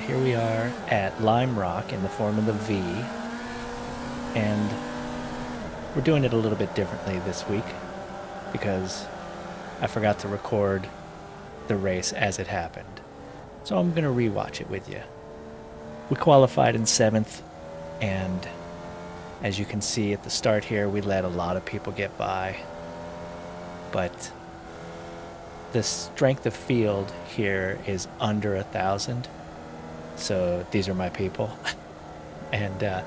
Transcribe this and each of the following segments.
here we are at Lime Rock in the Formula V, and we're doing it a little bit differently this week because I forgot to record the race as it happened. So I'm going to rewatch it with you. We qualified in seventh, and as you can see at the start here, we let a lot of people get by. But the strength of field here is under 1,000. So these are my people. And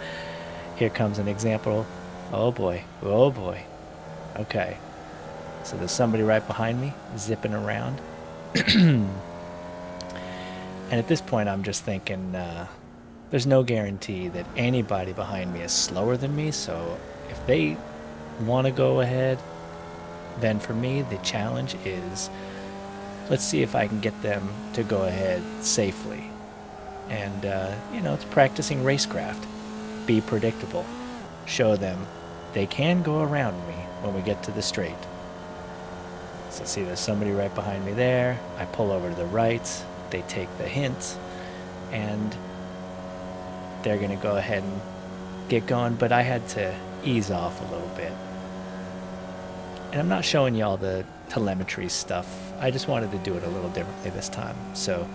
here comes an example. Oh boy. Oh boy. Okay. So there's somebody right behind me zipping around. And at this point, I'm just thinking there's no guarantee that anybody behind me is slower than me. So if they want to go ahead, then for me, the challenge is let's see if I can get them to go ahead safely. And, it's practicing racecraft. Be predictable. Show them they can go around me when we get to the straight. So see, there's somebody right behind me there. I pull over to the right. They take the hint, and they're going to go ahead and get going. But I had to ease off a little bit. And I'm not showing you all the telemetry stuff. I just wanted to do it a little differently this time. So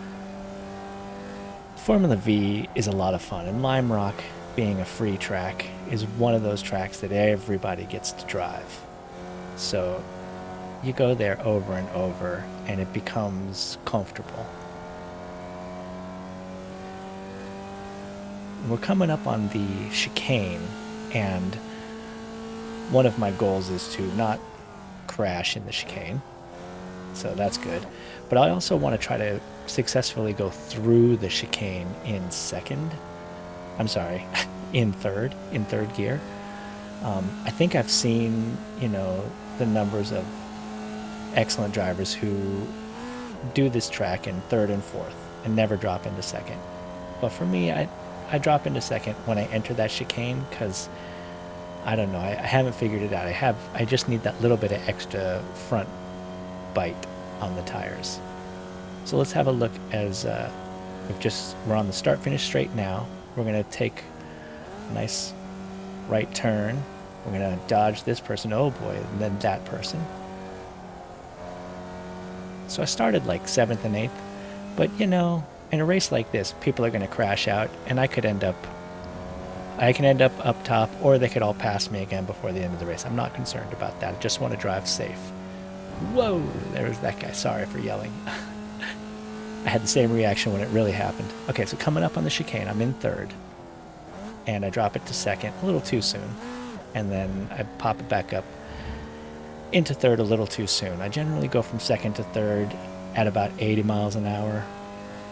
Formula V is a lot of fun, and Lime Rock, being a free track, is one of those tracks that everybody gets to drive. So you go there over and over, and it becomes comfortable. We're coming up on the chicane, and one of my goals is to not crash in the chicane. So that's good. But I also want to try to successfully go through the chicane in third gear. I think I've seen, the numbers of excellent drivers who do this track in third and fourth and never drop into second. But for me, I drop into second when I enter that chicane because I don't know, I haven't figured it out. I just need that little bit of extra front bite on the tires. So let's have a look as we're on the start finish straight now. We're going to take a nice right turn. We're going to dodge this person, oh boy, and then that person. So I started like 7th and 8th, but in a race like this, people are going to crash out, and I can end up up top, or they could all pass me again before the end of the race. I'm not concerned about that. I just want to drive safe. Whoa, there's that guy. Sorry for yelling. I had the same reaction when it really happened. Okay, so coming up on the chicane, I'm in third, and I drop it to second a little too soon, and then I pop it back up into third a little too soon. I generally go from second to third at about 80 miles an hour,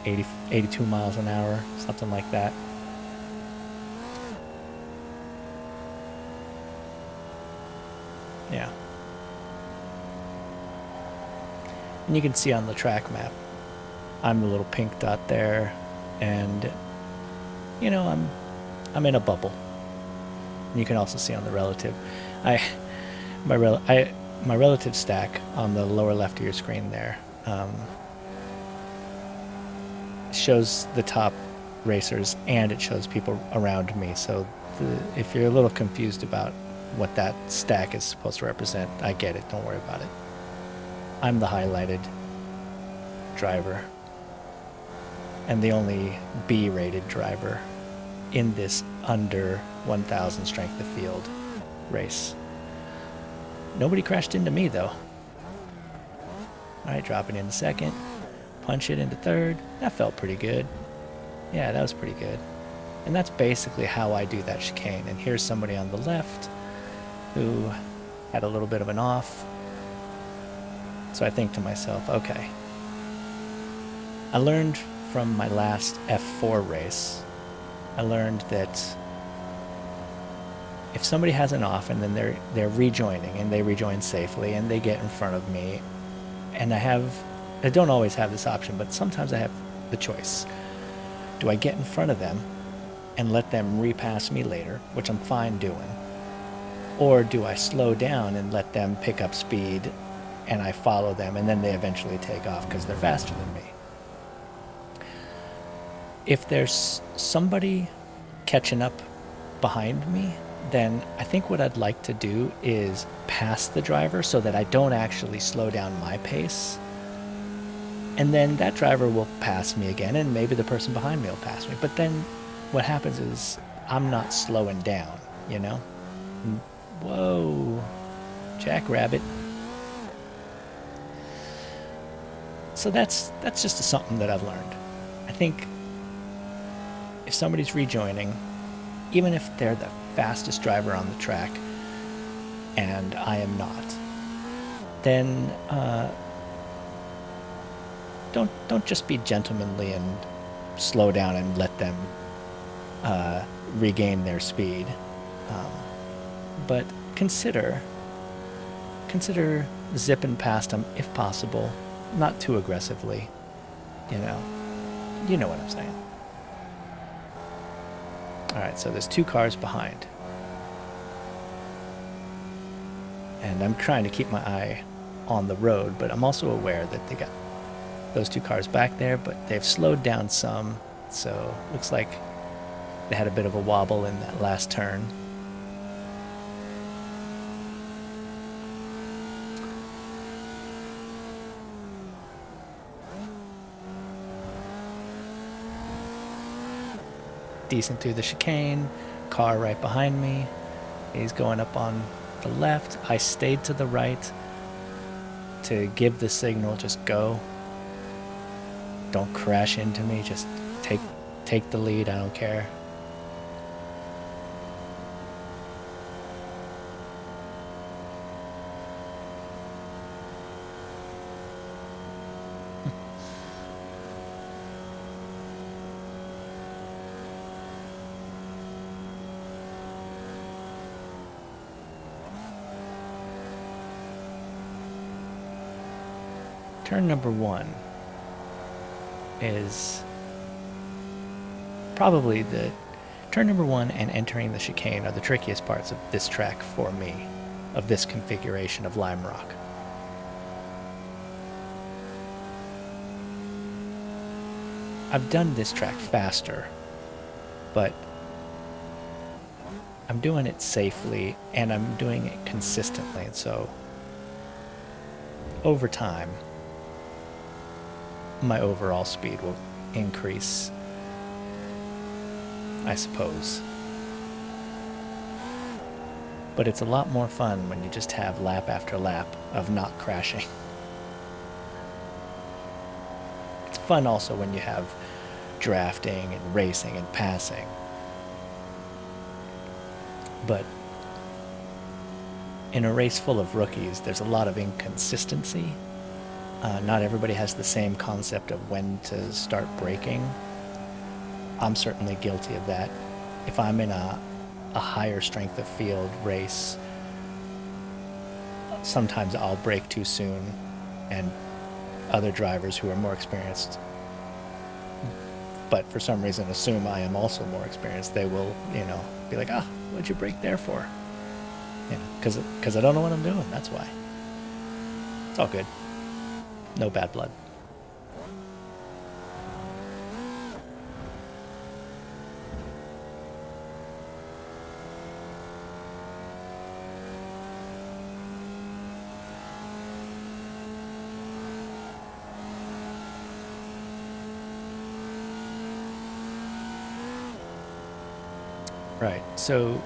82 miles an hour, something like that. Yeah. And you can see on the track map, I'm the little pink dot there, and I'm in a bubble. And you can also see on the relative, my relative stack on the lower left of your screen there shows the top racers, and it shows people around me. So if you're a little confused about what that stack is supposed to represent, I get it. Don't worry about it. I'm the highlighted driver and the only B-rated driver in this under 1,000 strength of field race. Nobody crashed into me, though. All right, drop it into second, punch it into third. That felt pretty good. Yeah, that was pretty good. And that's basically how I do that chicane. And here's somebody on the left who had a little bit of an off. So I think to myself, okay, I learned from my last F4 race, I learned that if somebody has an off and then they're rejoining and they rejoin safely and they get in front of me, and I don't always have this option, but sometimes I have the choice. Do I get in front of them and let them repass me later, which I'm fine doing? Or do I slow down and let them pick up speed and I follow them, and then they eventually take off because they're faster than me? if there's somebody catching up behind me, then I think what I'd like to do is pass the driver so that I don't actually slow down my pace. And then that driver will pass me again, and maybe the person behind me will pass me. But then what happens is I'm not slowing down, you know? Whoa, jackrabbit. So that's just something that I've learned. I think if somebody's rejoining, even if they're the fastest driver on the track and I am not, then don't just be gentlemanly and slow down and let them regain their speed, but consider zipping past them if possible, not too aggressively. You know what I'm saying. All right, so there's 2 cars behind, and I'm trying to keep my eye on the road, but I'm also aware that they got those 2 cars back there, but they've slowed down some, so looks like they had a bit of a wobble in that last turn. Decent through the chicane, car right behind me. He's going up on the left. I stayed to the right to give the signal, just go. Don't crash into me, just take the lead, I don't care. Turn number 1 is probably turn number 1 and entering the chicane are the trickiest parts of this track for me, of this configuration of Lime Rock. I've done this track faster, but I'm doing it safely and I'm doing it consistently, and so over time my overall speed will increase, I suppose. But it's a lot more fun when you just have lap after lap of not crashing. It's fun also when you have drafting and racing and passing. But in a race full of rookies, there's a lot of inconsistency. Not everybody has the same concept of when to start braking. I'm certainly guilty of that. If I'm in a higher strength of field race, sometimes I'll brake too soon, and other drivers who are more experienced, but for some reason assume I am also more experienced, they will, be like, what'd you brake there for? Because I don't know what I'm doing, that's why. It's all good. No bad blood. Right, so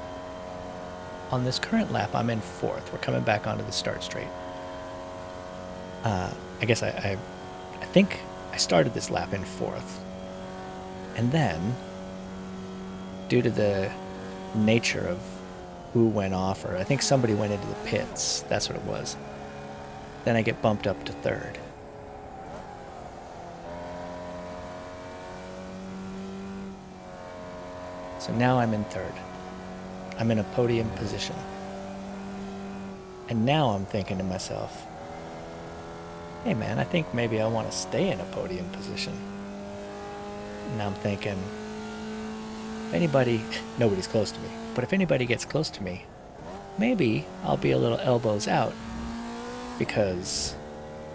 on this current lap, I'm in 4th. We're coming back onto the start straight. I guess I think I started this lap in 4th. And then, due to the nature of who went off, or I think somebody went into the pits, that's what it was. Then I get bumped up to 3rd. So now I'm in 3rd. I'm in a podium position. And now I'm thinking to myself, hey man, I think maybe I want to stay in a podium position. And I'm thinking, if anybody, nobody's close to me, but if anybody gets close to me, maybe I'll be a little elbows out, because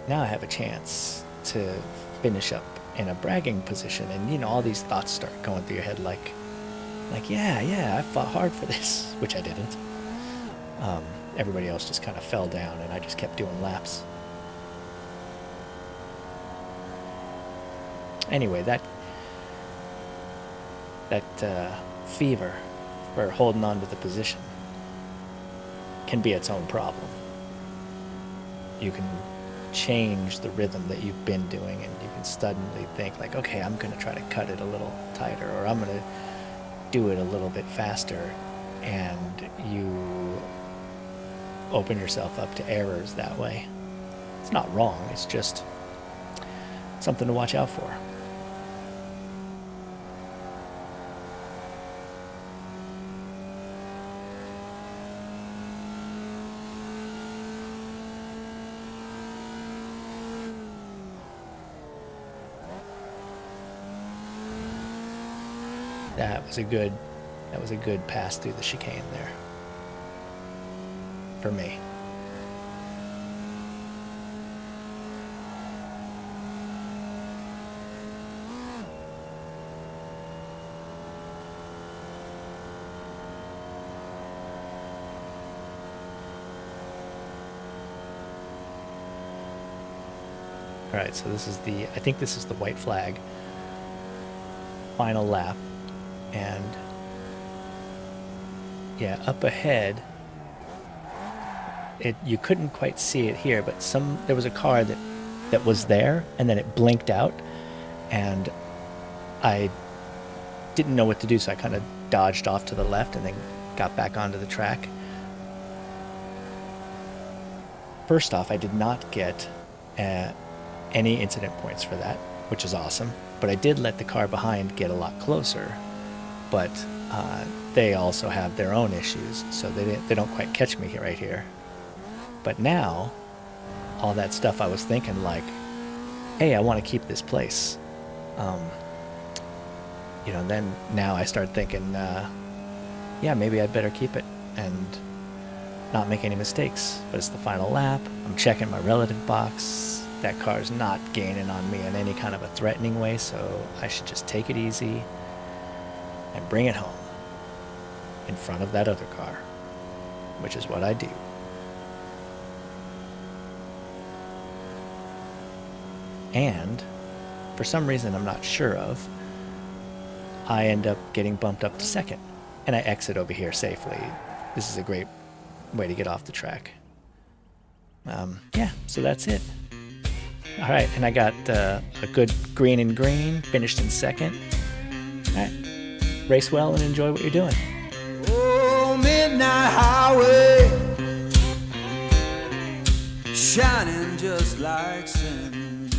now I have a chance to finish up in a bragging position, and you know, all these thoughts start going through your head, like yeah, I fought hard for this, which I didn't. Everybody else just kind of fell down, and I just kept doing laps. Anyway, that fever for holding on to the position can be its own problem. You can change the rhythm that you've been doing, and you can suddenly think like, okay, I'm going to try to cut it a little tighter, or I'm going to do it a little bit faster, and you open yourself up to errors that way. It's not wrong, it's just something to watch out for. That was a good pass through the chicane there for me. All right, so I think this is the white flag. Final lap. And yeah, up ahead, you couldn't quite see it here, but there was a car that was there, and then it blinked out, and I didn't know what to do, so I kind of dodged off to the left and then got back onto the track. First off, I did not get any incident points for that, which is awesome, but I did let the car behind get a lot closer. But they also have their own issues, so they don't quite catch me right here. But now, all that stuff I was thinking, like, hey, I want to keep this place. You know, then now I start thinking, yeah, maybe I'd better keep it and not make any mistakes. But it's the final lap. I'm checking my relative box. That car's not gaining on me in any kind of a threatening way, so I should just take it easy and bring it home in front of that other car, which is what I do. And for some reason I'm not sure of, I end up getting bumped up to second, and I exit over here safely. This is a great way to get off the track. Yeah, so that's it. All right, and I got a good green and green, finished in second. All right. Race well and enjoy what you're doing. Oh, midnight highway, shining just like sin.